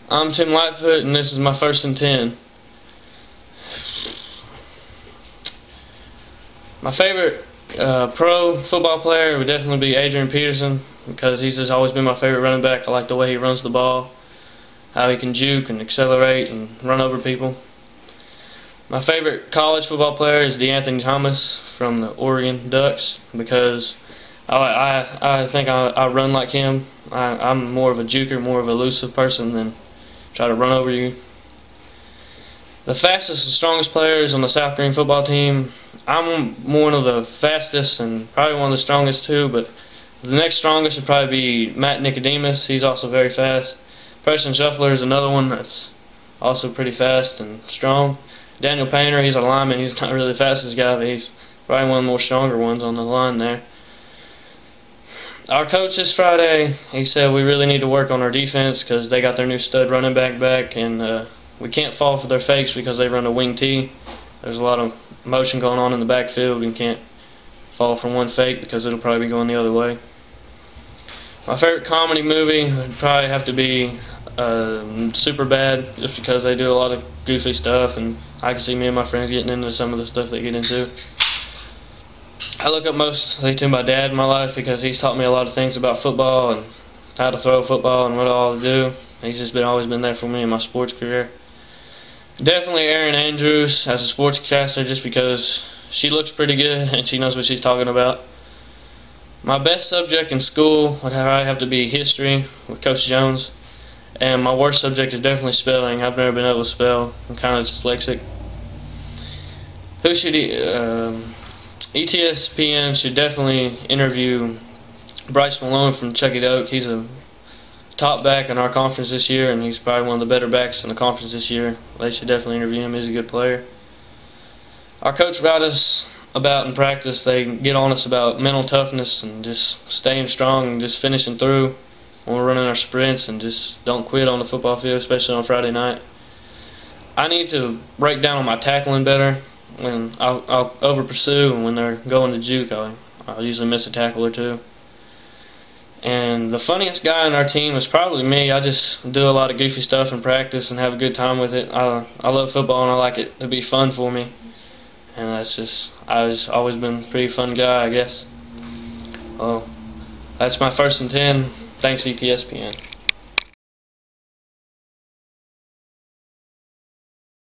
I'm Tim Lightfoot, and this is my 1st and 10. My favorite pro football player would definitely be Adrian Peterson, because he's just always been my favorite running back. I like the way he runs the ball, how he can juke and accelerate and run over people. My favorite college football player is DeAnthony Thomas from the Oregon Ducks, because I think I run like him. I'm more of a juker, more of an elusive person than try to run over you. The fastest and strongest players on the South Green football team, I'm one of the fastest and probably one of the strongest too, but the next strongest would probably be Matt Nicodemus. He's also very fast. Preston Shuffler is another one that's also pretty fast and strong. Daniel Painter, he's a lineman. He's not really the fastest guy, but he's probably one of the more stronger ones on the line there. Our coach this Friday, he said we really need to work on our defense because they got their new stud running back, and we can't fall for their fakes because they run a wing T. There's a lot of motion going on in the backfield, and can't fall for one fake because it'll probably be going the other way. My favorite comedy movie would probably have to be Superbad, just because they do a lot of goofy stuff, and I can see me and my friends getting into some of the stuff they get into. I look up mostly to my dad in my life because he's taught me a lot of things about football and how to throw a football and what all to do. He's just always been there for me in my sports career. Definitely Erin Andrews as a sportscaster, just because she looks pretty good and she knows what she's talking about. My best subject in school would probably have to be history with Coach Jones, and my worst subject is definitely spelling. I've never been able to spell. I'm kind of dyslexic. Who should ETSPN should definitely interview Bryce Malone from Chucky Doak. He's a top back in our conference this year, and he's probably one of the better backs in the conference this year. They should definitely interview him. He's a good player. Our coach got us about in practice. They get on us about mental toughness and just staying strong and just finishing through when we're running our sprints, and just don't quit on the football field, especially on Friday night. I need to break down on my tackling better. When I'll over pursue, and when they're going to juke, I'll usually miss a tackle or two. And the funniest guy on our team is probably me. I just do a lot of goofy stuff in practice and have a good time with it. I love football, and I like it to be fun for me. And I've always been a pretty fun guy, I guess. Well, that's my 1st and 10. Thanks, ETSPN.